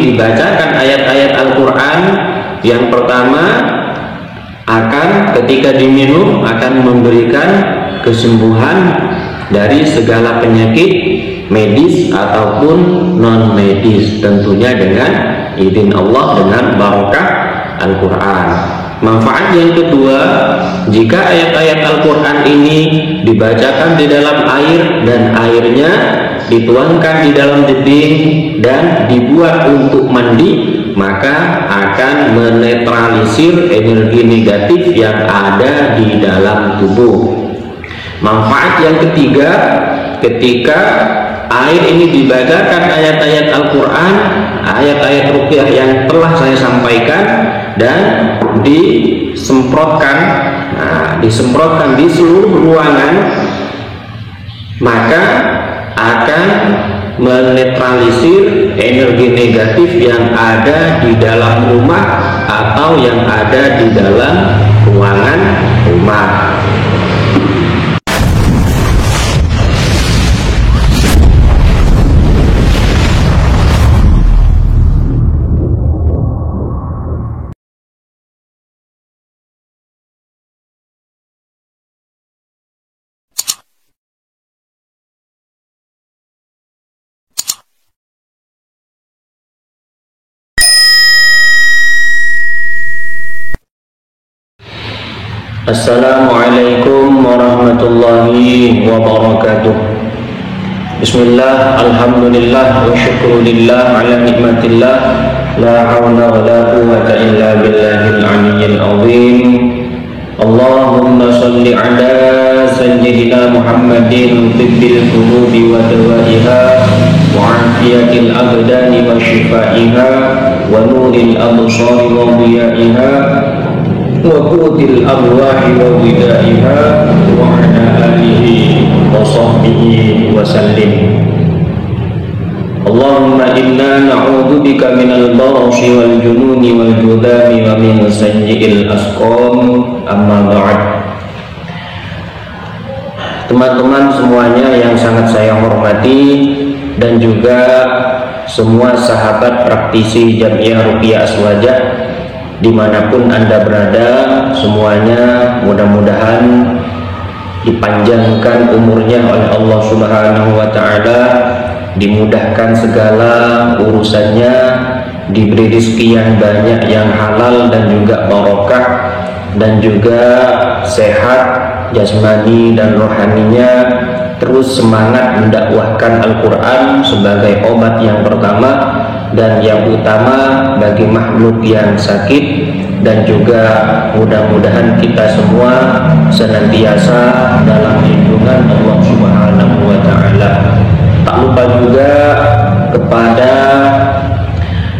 dibacakan ayat-ayat Al-Quran, yang pertama akan ketika diminum akan memberikan kesembuhan dari segala penyakit medis ataupun non medis, tentunya dengan izin Allah, dengan barokah Al-Quran. Manfaat yang kedua, jika ayat-ayat Al-Quran ini dibacakan di dalam air dan airnya dituangkan di dalam tebing dan dibuat untuk mandi, maka akan menetralisir energi negatif yang ada di dalam tubuh. Manfaat yang ketiga, ketika air ini dibacakan ayat-ayat Al-Quran, ayat-ayat ruqyah yang telah saya sampaikan, dan disemprotkan di seluruh ruangan, maka akan menetralisir energi negatif yang ada di dalam rumah atau yang ada di dalam ruangan rumah. Assalamualaikum warahmatullahi wabarakatuh. Bismillah, alhamdulillah, wa syukrulillah ala nikmatillah, la hawla wa la quwwata illa billahil aliyyil azim. Allahumma salli ala sayyidina Muhammadin tibbil qulubi wa dawaiha wa afiyatil abdani wa shifaiha wa nuril absari wa diyaiha wa qutil arwahi wa widaiha wa ala alihi wa sahbihi wa sallim. Allahumma inna na'udhu bika minal barasi wal jununi wal judami wa min sayyi'il asqam, amma ba'd. Teman-teman semuanya yang sangat saya hormati, dan juga semua sahabat praktisi Jamiah Ruqyah Aswajah dimanapun Anda berada, semuanya mudah-mudahan dipanjangkan umurnya oleh Allah Subhanahu wa Ta'ala, dimudahkan segala urusannya, diberi rezeki yang banyak yang halal dan juga barokah, dan juga sehat jasmani dan rohaninya, terus semangat mendakwahkan Al-Quran sebagai obat yang pertama dan yang utama bagi makhluk yang sakit, dan juga mudah-mudahan kita semua senantiasa dalam lindungan Allah Subhanahu wa Ta'ala. Tak lupa juga kepada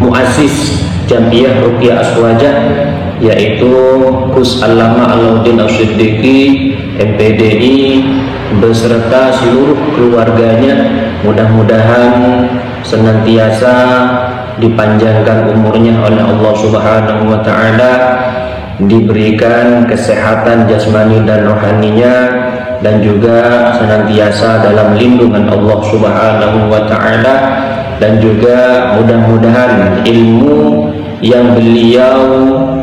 muassis Jamiah Ruqyah Aswajah, yaitu Gus Allama Alauddin Asyiddiqi MPDI beserta seluruh keluarganya, mudah-mudahan senantiasa dipanjangkan umurnya oleh Allah Subhanahu wa Ta'ala, diberikan kesehatan jasmani dan rohaninya, dan juga senantiasa dalam lindungan Allah Subhanahu wa Ta'ala, dan juga mudah-mudahan ilmu yang beliau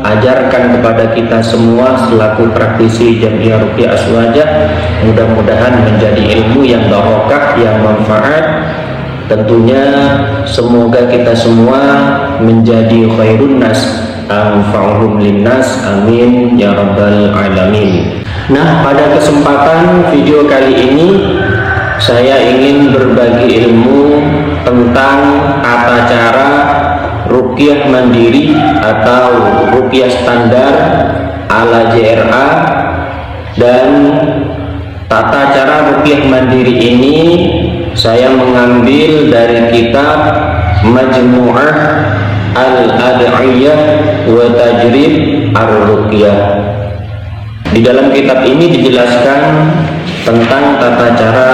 ajarkan kepada kita semua selaku praktisi Jamiah Ruqyah Aswajah mudah-mudahan menjadi ilmu yang barokah, yang manfaat. Tentunya semoga kita semua menjadi khairun nas anfa'uhum linnas, amin ya rabbal alamin. Nah, pada kesempatan video kali ini saya ingin berbagi ilmu tentang tata cara ruqyah mandiri atau ruqyah standar ala JRA. Dan tata cara ruqyah mandiri ini saya mengambil dari kitab Majmu'ah Al-Ad'iyah wa Tajrib Ar-Ruqyah. Di dalam kitab ini dijelaskan tentang tata cara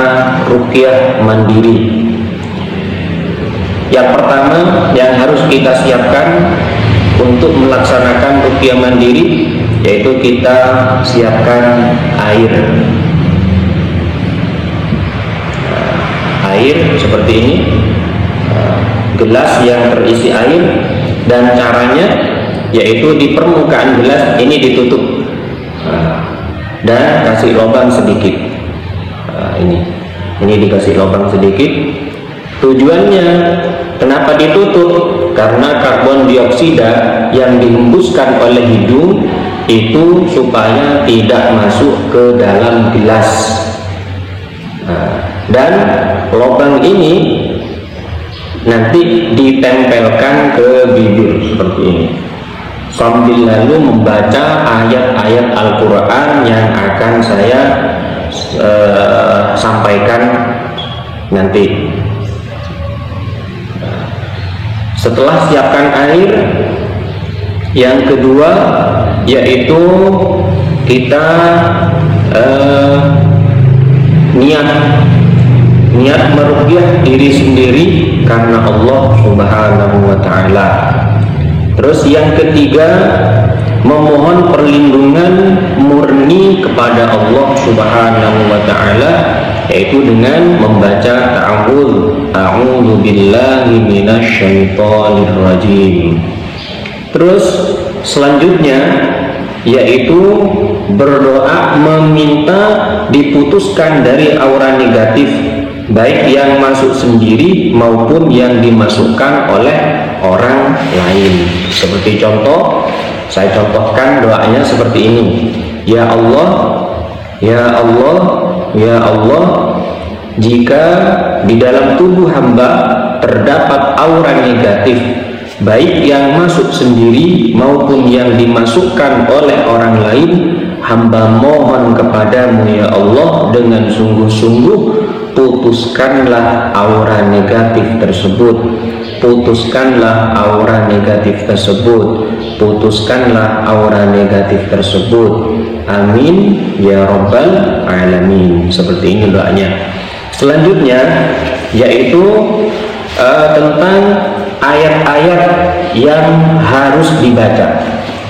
ruqyah mandiri. Yang pertama yang harus kita siapkan untuk melaksanakan ruqyah mandiri, yaitu kita siapkan air. Air seperti ini gelas yang terisi air, dan caranya yaitu di permukaan gelas ini ditutup dan kasih lubang sedikit. Ini dikasih lubang sedikit. Tujuannya kenapa ditutup? Karena karbon dioksida yang dihembuskan oleh hidung itu supaya tidak masuk ke dalam gelas. Dan lubang ini nanti ditempelkan ke bibir seperti ini, sambil lalu membaca ayat-ayat Al-Quran yang akan saya sampaikan nanti. Setelah siapkan air, yang kedua yaitu kita niat meruqyah diri sendiri karena Allah Subhanahu wa ta'ala. Terus yang ketiga, memohon perlindungan murni kepada Allah Subhanahu wa ta'ala, yaitu dengan membaca ta'awudz, a'udzu billahi minasyaitonir rajim. Terus selanjutnya yaitu berdoa meminta diputuskan dari aura negatif, baik yang masuk sendiri maupun yang dimasukkan oleh orang lain. Seperti contoh, saya contohkan doanya seperti ini. Ya Allah, ya Allah, ya Allah, jika di dalam tubuh hamba terdapat aura negatif, baik yang masuk sendiri maupun yang dimasukkan oleh orang lain, hamba mohon kepadamu ya Allah dengan sungguh-sungguh, putuskanlah aura negatif tersebut, putuskanlah aura negatif tersebut, putuskanlah aura negatif tersebut, amin ya rabbal alamin. Seperti ini doanya. Selanjutnya yaitu tentang ayat-ayat yang harus dibaca.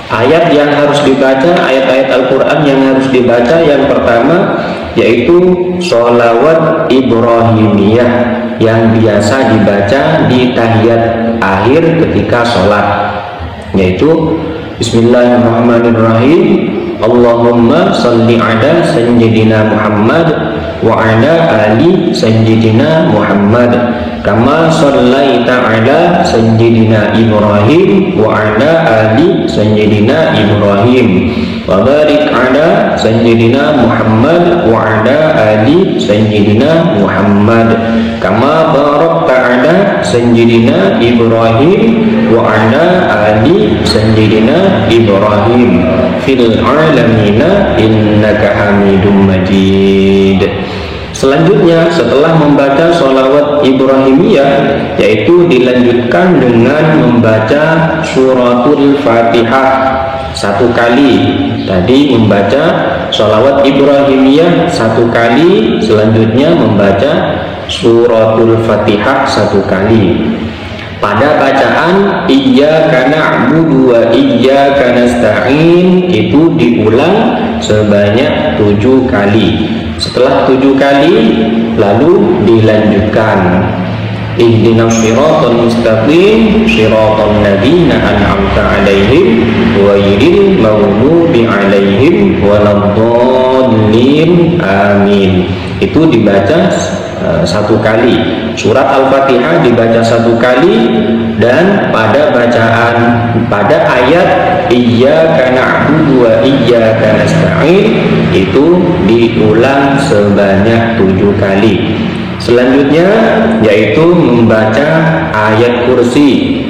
Ayat yang harus dibaca, ayat-ayat Al-Quran yang harus dibaca, yang pertama yaitu sholawat Ibrahimiyah yang biasa dibaca di tahiyat akhir ketika sholat, yaitu Bismillahirrahmanirrahim, Allahumma salli ala sayyidina Muhammad wa ala ali sayyidina Muhammad kama sallaita ala sayyidina Ibrahim wa ala ali sayyidina Ibrahim wa barik ala sayyidina Muhammad wa ala ali sayyidina Muhammad kama barakta ala sayyidina Ibrahim wa ala ali sayyidina Ibrahim fil alamina innaka hamidum majid. Selanjutnya setelah membaca sholawat Ibrahimiyah, yaitu dilanjutkan dengan membaca suratul Fatihah satu kali. Tadi membaca sholawat Ibrahimiyah satu kali, selanjutnya membaca suratul Fatihah satu kali. Pada bacaan iyyaka na'budu wa iyyaka nasta'in itu diulang sebanyak 7 kali. Setelah 7 kali lalu dilanjutkan ihdinas siratal mustaqim siratal ladzina an'amta 'alaihim ghairil maghdubi 'alaihim waladdallin amin. Itu dibaca satu kali. Surat Al-Fatihah dibaca satu kali, dan pada bacaan pada ayat iyyaka na'budu wa iyyaka nasta'in itu diulang sebanyak 7 kali. Selanjutnya yaitu membaca ayat kursi.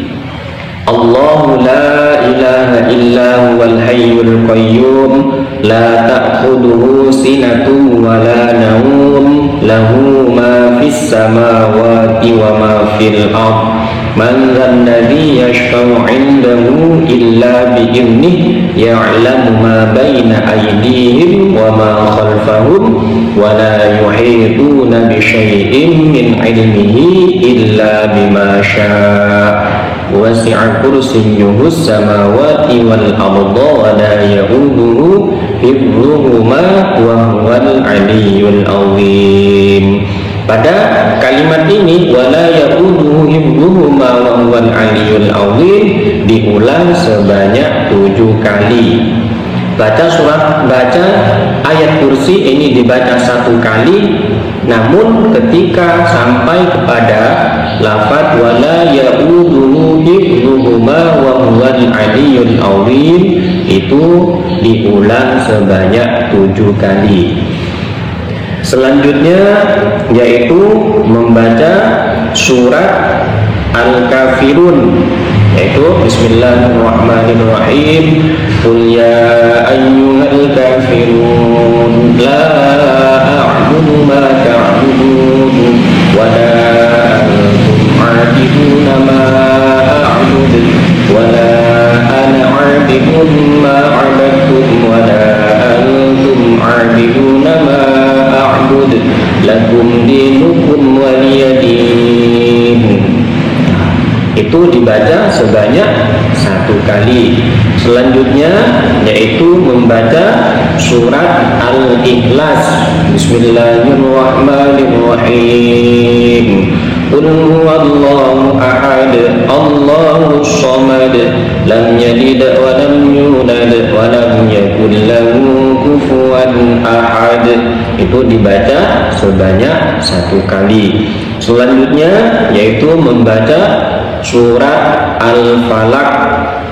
Allahu la ilaha illa huwal hayyul qayyum la ta'khudhuhu sinatun wa la nawm lahu ma fis samawati wa ma fil ardh man dzalladzi yashfa'u 'indahu illa bi'idhnihi ya'lamu ma baina aydihim wa ma khalfahum wa la yuhituna bi syai'in min 'ilmihi illa bima syaa' wasi'a kursiyyuhu samawati wal arda wa la ya'uduhu hifdhuhuma wa huwal 'aliyyul 'azim. Pada kalimat ini wala ya'uduhu hifdhuhuma wa huwal aliyyul azim diulang sebanyak 7 kali. Baca ayat kursi ini dibaca 1 kali, namun ketika sampai kepada lafaz wala ya'uduhu hifdhuhuma wa huwal aliyyul azim itu diulang sebanyak 7 kali. Selanjutnya yaitu membaca surat Al-Kafirun, yaitu Bismillahirrahmanirrahim. Qul ya ayyuhal kafirun la a'budu ma ta'budun wa la antum 'abiduna ma a'budu wa la ana 'abidun ma 'abadtum wa la antum 'abiduna ma a'budu lakum dinukum waliyadin. Itu dibaca sebanyak 1 kali. Selanjutnya yaitu membaca surat Al-Ikhlas. Bismillahirrahmanirrahim. Qul huwallahu ahad, Allahus samad, lam yalid wa lam yulad wa lam yakul lahu kufuwan ahad. Itu dibaca sebanyak 1 kali. Selanjutnya yaitu membaca surat Al-Falaq.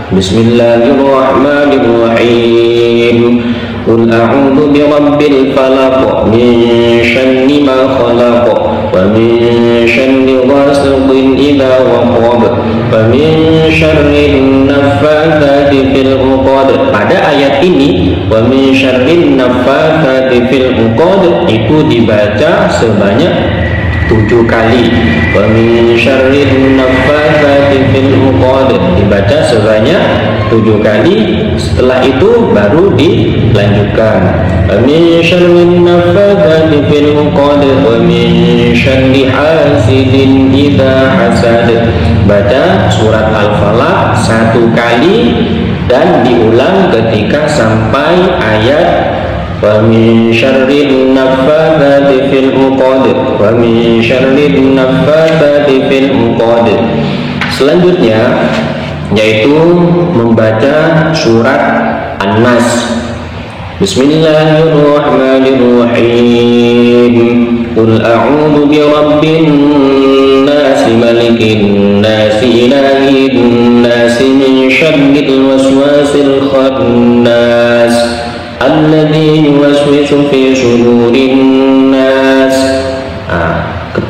Bismillahirrahmanirrahim. Qul a'udzu birabbil falaq min syarri ma khalaq wa min syarri ghasiqin idza waqab wa min syarri naffatsati fil 'uqad. Pada ayat ini wa min syarri naffatsati fil 'uqad itu dibaca sebanyak 7 kali. Wa min syarrin naffatsati fil 'uqad dibaca sebanyak 7 kali. Setelah itu baru dilanjutkan. Wa min syarrin naffatsati fil 'uqad wa min syarri hasidin idza hasad. Baca surat Al-Falaq 1 kali dan diulang ketika sampai ayat wa min syarrin naffatsati fil 'uqad wa min syarrin naffatsati fil 'uqad. Selanjutnya yaitu membaca surat An-Nas. Bismillahirrahmanirrahim. Qul a'udzu birabbin nas malikin nas ilahin nas min syarril waswasil khannas alladzi yuwaswisu fi sudurin nas.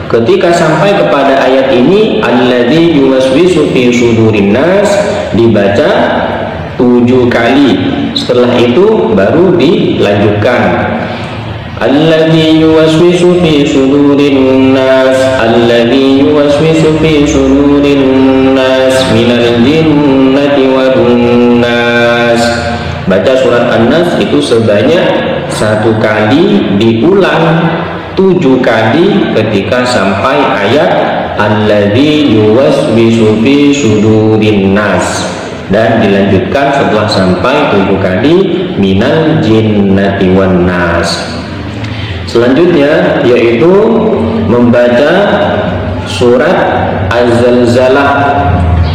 Ketika sampai kepada ayat ini alladzi yuwaswisu fi sudurin nas dibaca 7 kali. Setelah itu baru dilanjutkan. Alladzi yuwaswisu fi sudurin nas alladzi yuwaswisu fi sudurin nas minal jinnati wan nas. Baca surat An-Nas itu sebanyak 1 kali, diulang 7 kali ketika sampai ayat alladzi yuwaswisu fi sudurin nas, dan dilanjutkan setelah sampai 7 kali minal jinnati wan nas. Selanjutnya yaitu membaca surat Az-Zalzalah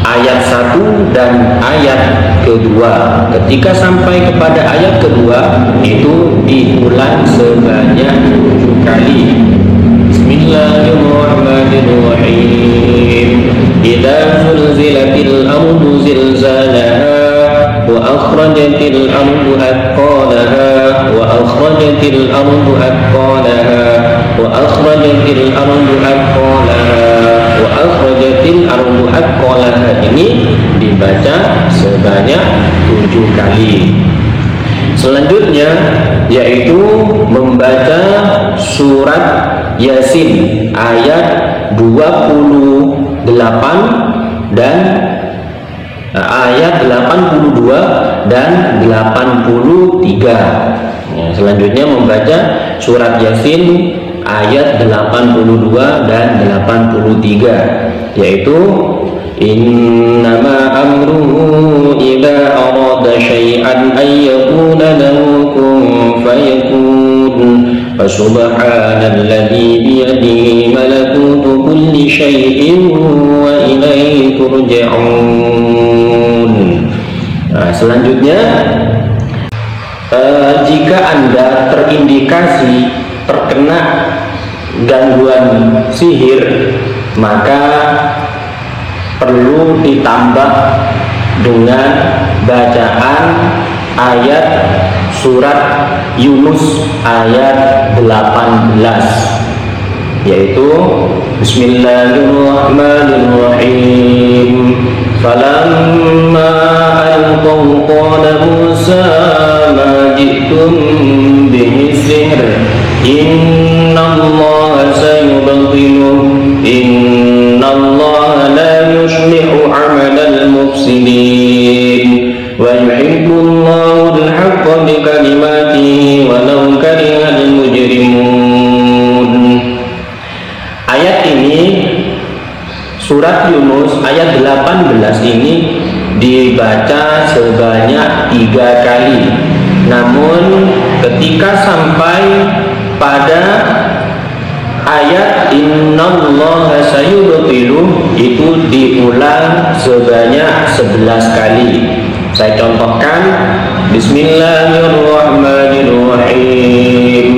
ayat 1 dan ayat kedua. Ketika sampai kepada ayat kedua itu diulang sebanyak 7 kali. Bismillahirrahmanirrahim. Idza zulzilatil ardu zilzalaha wa akhrajatil ardu athqalaha wa akhrajatil ardu athqalaha wa akhrajatil ardu athqalaha wa akhrajatil ardu athqalaha. Ini dibaca sebanyak 7 kali. Selanjutnya yaitu membaca surat Yasin ayat 28 dan ayat 82 dan 83. Selanjutnya membaca surat Yasin ayat 82 dan 83, yaitu innama amruhu idza arada syai'an ay yakuna lahu kun fayakun Subhanalladzi biyadihi malakutu kulli syai'in wa ilaihi turja'un. Nah, selanjutnya jika Anda terindikasi terkena gangguan sihir, maka perlu ditambah dengan bacaan ayat surat Yunus ayat 18, yaitu Bismillahirrahmanirrahim. Falamma alqaw qala Musa ma ji'tum bihi sihr innallaha sayubtiluhu innallaha la yuslihu 'amalal mufsidin wa yuhibbullahu al-haqqa bi kalimatihi walau karihal mujrimun. Ayat ini, surat Yunus ayat 18 ini dibaca sebanyak 3 kali. Namun ketika sampai pada ayat innallaha sayubtiluh itu diulang sebanyak 11 kali. Saya contohkan. Bismillahirrahmanirrahim.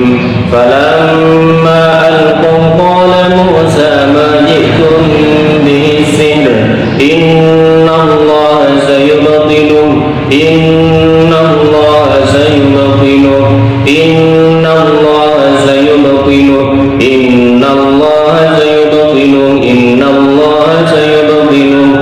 Falamma alqaw qala Musa ma ji'tum bihi sihr innallaha sayubtiluh innallaha sayubtiluh innallaha sayubtiluh innallaha sayubtiluh innallaha sayubtiluh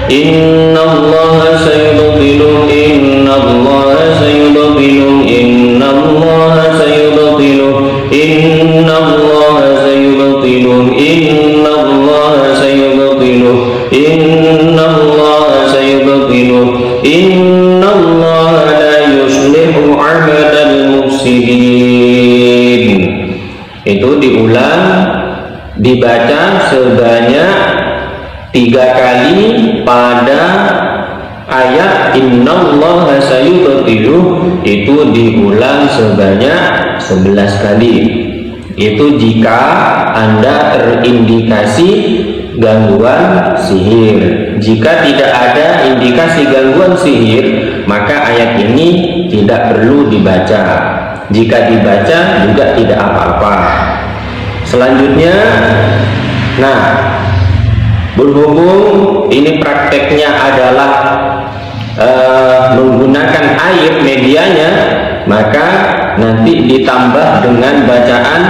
innallaha sayubtiluh innallaha sayubtiluh innallaha sayubtiluh innallaha sayubtiluh innallaha sayubtiluh innallaha sayubtiluh innallaha la yuslihu 'amalal mufsidin. Itu diulang, dibaca sebanyak 3 kali pada ayat innallaha sayubtiluh, itu diulang sebanyak 11 kali. Itu jika Anda terindikasi gangguan sihir. Jika tidak ada indikasi gangguan sihir, maka ayat ini tidak perlu dibaca. Jika dibaca juga tidak apa-apa. Selanjutnya, nah, berhubung ini prakteknya adalah menggunakan air medianya, maka nanti ditambah dengan bacaan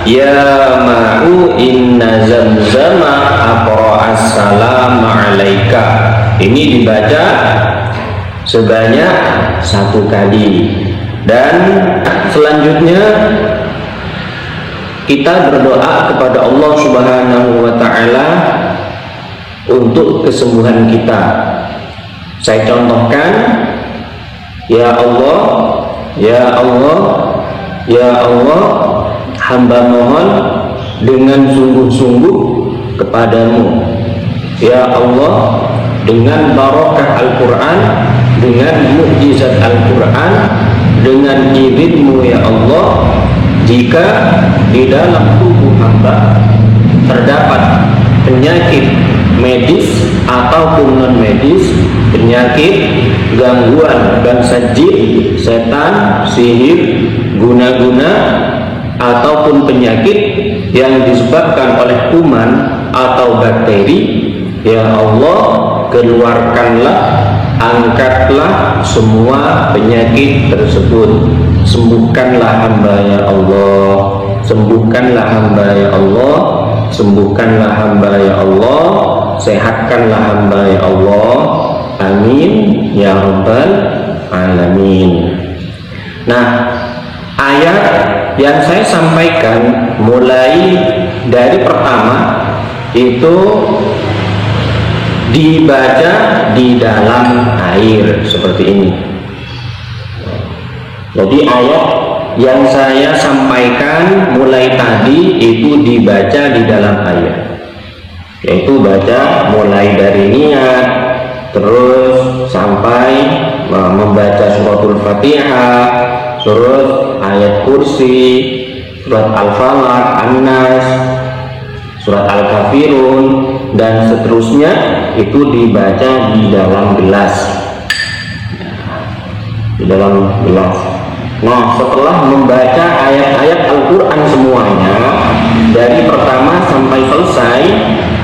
ya ma'u inna zamzama aqra assalamu alaika. Ini dibaca sebanyak 1 kali. Dan selanjutnya kita berdoa kepada Allah Subhanahu wa ta'ala untuk kesembuhan kita. Saya contohkan, ya Allah, ya Allah, ya Allah, hamba mohon dengan sungguh-sungguh kepadamu. Ya Allah, dengan barokah Al-Quran, dengan mukjizat Al-Quran, dengan izin-Mu ya Allah, jika di dalam tubuh hamba terdapat penyakit medis ataupun non medis, penyakit, gangguan bangsa jin, setan, sihir, guna-guna, ataupun penyakit yang disebabkan oleh kuman atau bakteri, ya Allah, keluarkanlah, angkatlah semua penyakit tersebut. Sembuhkanlah hamba ya Allah, sembuhkanlah hamba ya Allah, sembuhkanlah hamba ya Allah, sehatkanlah hamba ya Allah, amin ya rabbal alamin. Nah, ayat yang saya sampaikan mulai dari pertama itu dibaca di dalam air seperti ini. Jadi ayat yang saya sampaikan mulai tadi itu dibaca di dalam air, yaitu baca mulai dari niat terus sampai membaca suratul Fatihah, terus ayat kursi, surat Al-Falaq, An-Nas, surat Al-Kafirun, dan seterusnya itu dibaca di dalam gelas. Di dalam gelas. Nah, setelah membaca ayat-ayat Al-Quran semuanya dari pertama sampai selesai,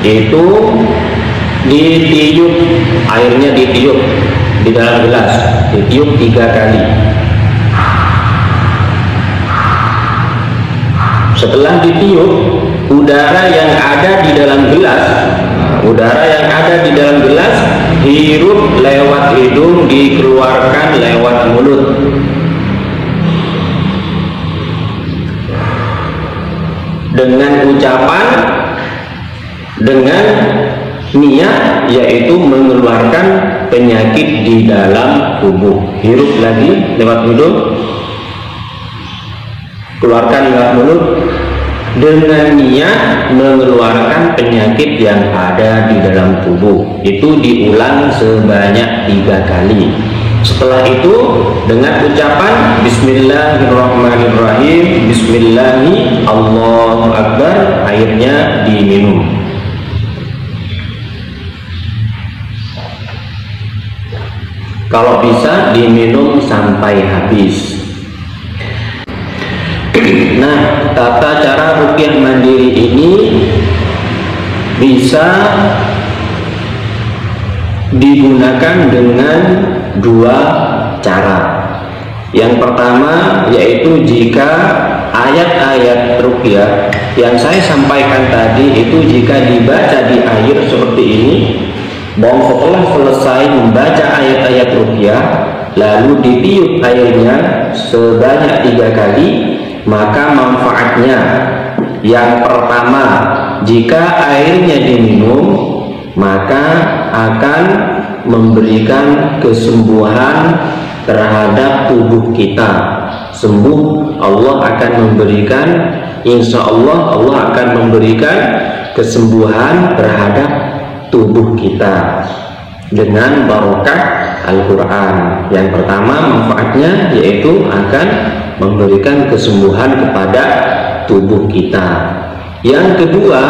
itu ditiup, airnya ditiup di dalam gelas, ditiup 3 kali. Setelah ditiup, udara yang ada di dalam gelas hirup lewat hidung, dikeluarkan lewat mulut. Dengan ucapan, dengan niat, yaitu mengeluarkan penyakit di dalam tubuh. Hirup lagi lewat hidung, keluarkan lewat mulut, dengan niat mengeluarkan penyakit yang ada di dalam tubuh. Itu diulang sebanyak 3 kali. Setelah itu dengan ucapan Bismillahirrahmanirrahim, Bismillahi Allahu Akbar, airnya diminum. Kalau bisa diminum sampai habis. Nah, tata cara ruqyah mandiri ini bisa digunakan dengan 2 cara. Yang pertama yaitu jika ayat-ayat ruqyah yang saya sampaikan tadi itu jika dibaca di air seperti ini, dan setelah selesai membaca ayat-ayat ruqyah lalu ditiup airnya sebanyak 3 kali, maka manfaatnya yang pertama, jika airnya diminum maka akan memberikan kesembuhan terhadap tubuh kita. Sembuh, Allah akan memberikan, insya Allah Allah akan memberikan kesembuhan terhadap tubuh kita dengan barokah Al-Quran. Yang pertama manfaatnya yaitu akan memberikan kesembuhan kepada tubuh kita. Yang kedua,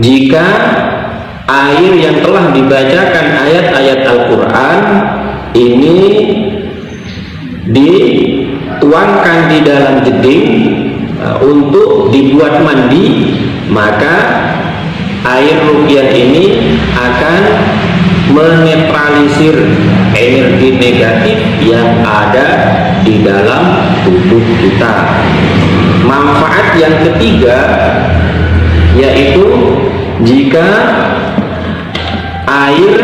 jika air yang telah dibacakan ayat-ayat Al-Quran ini dituangkan di dalam jeding untuk dibuat mandi, maka air ruqyah ini akan menetralisir energi negatif yang ada di dalam tubuh kita. Manfaat yang ketiga yaitu jika air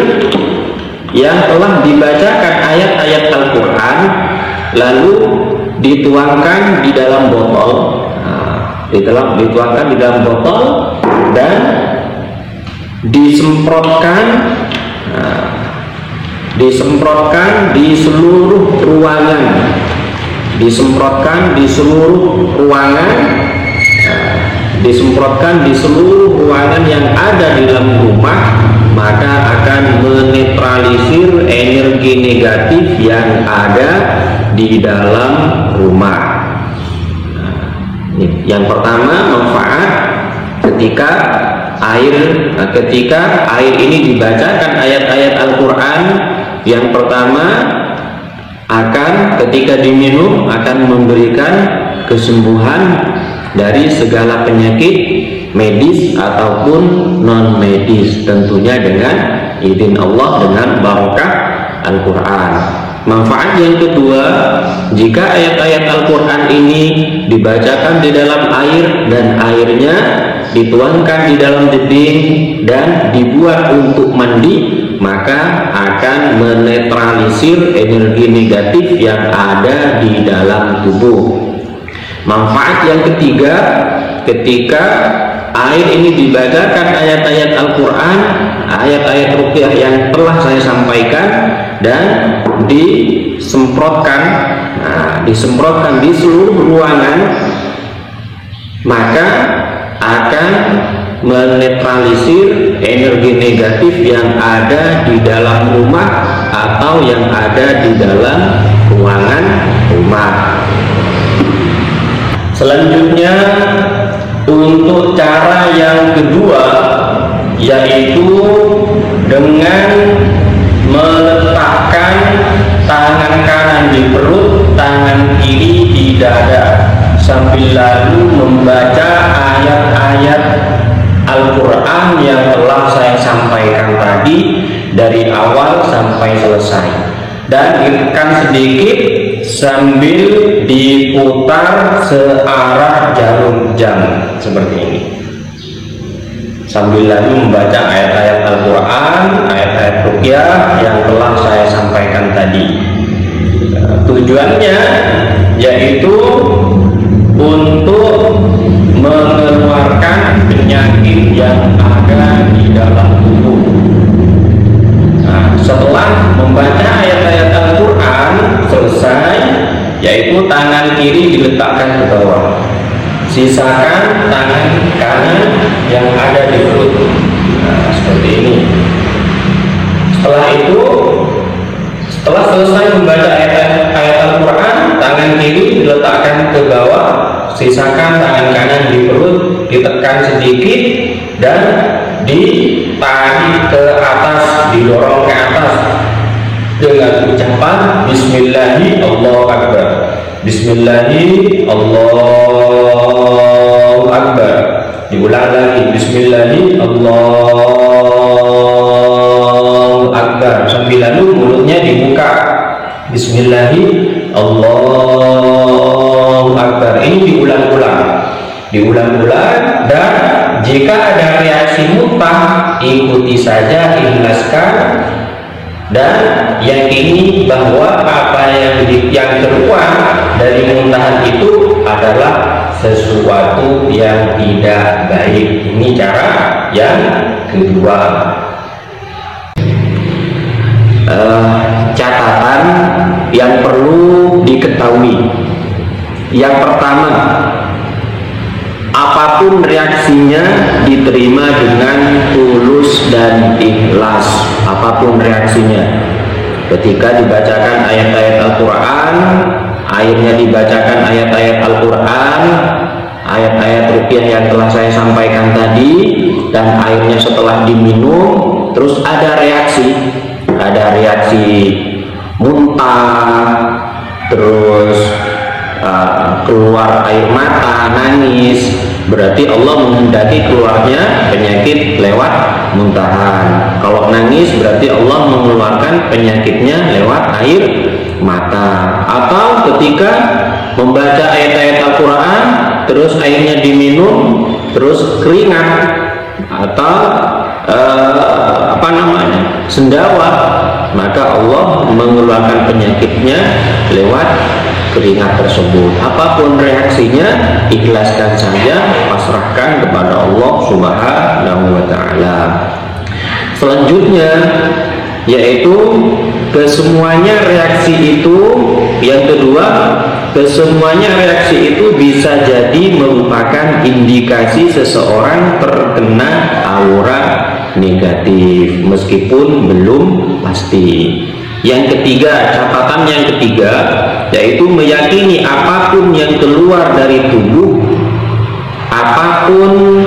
yang telah dibacakan ayat-ayat Al-Quran lalu dituangkan di dalam botol, dituangkan di dalam botol dan disemprotkan di seluruh ruangan, disemprotkan di seluruh ruangan yang ada di dalam rumah, maka akan menetralisir energi negatif yang ada di dalam rumah. Yang pertama manfaat ketika air ini dibacakan ayat-ayat Al-Quran. Yang pertama akan ketika diminum akan memberikan kesembuhan dari segala penyakit medis ataupun non medis, tentunya dengan izin Allah, dengan barokah Al-Quran. Manfaat yang kedua, jika ayat-ayat Al-Quran ini dibacakan di dalam air dan airnya dituangkan di dalam jeding dan dibuat untuk mandi, maka akan menetralisir energi negatif yang ada di dalam tubuh. Manfaat yang ketiga, ketika air ini dibacakan ayat-ayat Al-Quran, ayat-ayat ruqyah yang telah saya sampaikan, dan disemprotkan di seluruh ruangan, maka akan menetralisir energi negatif yang ada di dalam rumah atau yang ada di dalam ruangan rumah. Selanjutnya untuk cara yang kedua, yaitu dengan meletakkan tangan kanan di perut, tangan kiri di dada, sambil lalu membaca ayat-ayat Al-Quran yang telah saya sampaikan tadi dari awal sampai selesai, dan ditekan sedikit sambil diputar searah jarum jam seperti ini, sambil lalu membaca ayat-ayat Al-Quran, ayat-ayat ruqyah yang telah saya sampaikan tadi. Tujuannya yaitu untuk mengeluarkan penyakit yang ada di dalam tubuh. Nah, setelah membaca ayat-ayat Al-Quran selesai, yaitu tangan kiri diletakkan ke bawah, sisakan tangan kanan yang ada di perut. Nah, seperti ini. Setelah itu, setelah selesai membaca ayat Al-Quran, tangan kiri diletakkan ke bawah, sisakan tangan kanan di perut, ditekan sedikit dan ditarik ke atas, didorong ke atas dengan ucapan Bismillahi Allahu Akbar. Bismillahi Allahu Akbar. Diulang lagi, Bismillahi Allahu Akbar, sambil lalu mulutnya dibuka, Bismillahi Allahu Akbar. Ini diulang-ulang, dan jika ada reaksi muntah, ikuti saja, ikhlaskan, dan yakini bahwa apa yang keluar dari muntahan itu adalah sesuatu yang tidak baik. Ini cara yang kedua. Catatan yang perlu diketahui. Yang pertama, apapun reaksinya diterima dengan tulus dan ikhlas. Apapun reaksinya, ketika dibacakan ayat-ayat Al-Quran, akhirnya dibacakan ayat-ayat Al-Quran, ayat-ayat ruqyah yang telah saya sampaikan tadi, dan akhirnya setelah diminum terus ada reaksi muntah, terus keluar air mata, nangis, berarti Allah menghendaki keluarnya penyakit lewat muntahan. Kalau nangis berarti Allah mengeluarkan penyakitnya lewat air mata. Atau ketika membaca ayat-ayat Al-Quran terus airnya diminum terus keringat atau sendawa, maka Allah mengeluarkan penyakitnya lewat keringat tersebut. Apapun reaksinya, ikhlaskan saja, pasrahkan kepada Allah Subhanahu wa ta'ala. Selanjutnya yaitu kesemuanya reaksi itu, yang kedua, kesemuanya reaksi itu bisa jadi merupakan indikasi seseorang terkena aura negatif meskipun belum pasti. Yang ketiga, catatan yang ketiga yaitu meyakini apapun yang keluar dari tubuh, apapun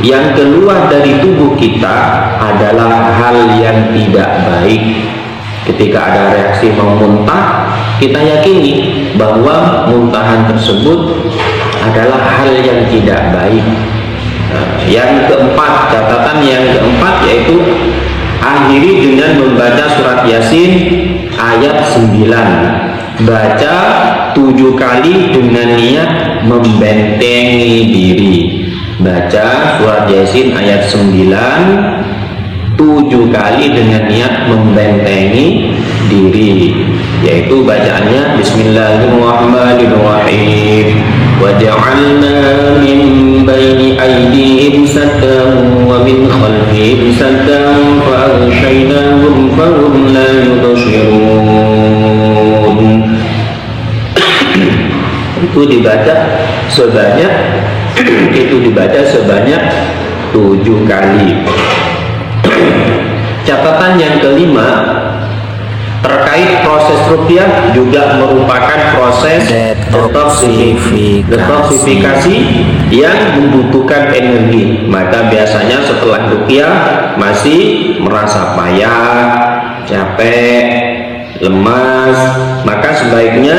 yang keluar dari tubuh kita adalah hal yang tidak baik. Ketika ada reaksi mau muntah, kita yakini bahwa muntahan tersebut adalah hal yang tidak baik. Yang keempat, catatan yang keempat yaitu akhiri dengan membaca surat Yasin ayat 9. Baca 7 kali dengan niat membentengi diri. Baca surat Yasin ayat 9 7 kali dengan niat membentengi diri, yaitu bacaannya Bismillahirrahmanirrahim. وَجَعَلْنَا مِنْ بَيْنِ أَيْدِيهِمْ سَدًّا وَمِنْ خَلْفِهِمْ سَدًّا فَأَغْشَيْنَاهُمْ فَهُمْ لَا يُبْصِرُونَ. Itu dibaca sebanyak 7 kali. Catatan yang kelima terkait proses ruqyah juga merupakan proses detoksifikasi yang membutuhkan energi. Maka biasanya setelah ruqyah masih merasa payah, capek, lemas, maka sebaiknya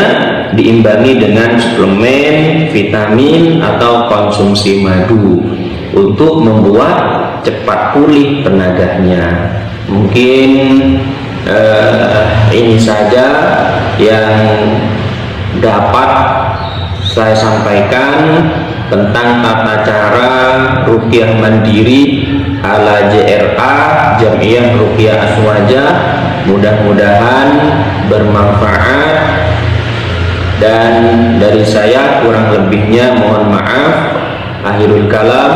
diimbangi dengan suplemen, vitamin atau konsumsi madu untuk membuat cepat pulih tenaganya. Mungkin ini saja yang dapat saya sampaikan tentang tata cara ruqyah mandiri ala JRA, Jam'iyah Ruqyah Aswaja. Mudah-mudahan bermanfaat, dan dari saya kurang lebihnya mohon maaf. Akhirul kalam,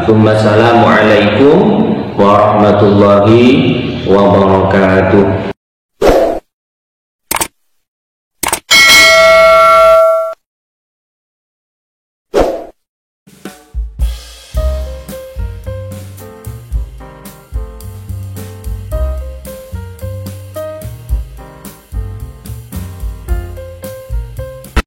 Assalamualaikum warahmatullahi wabarakatuh.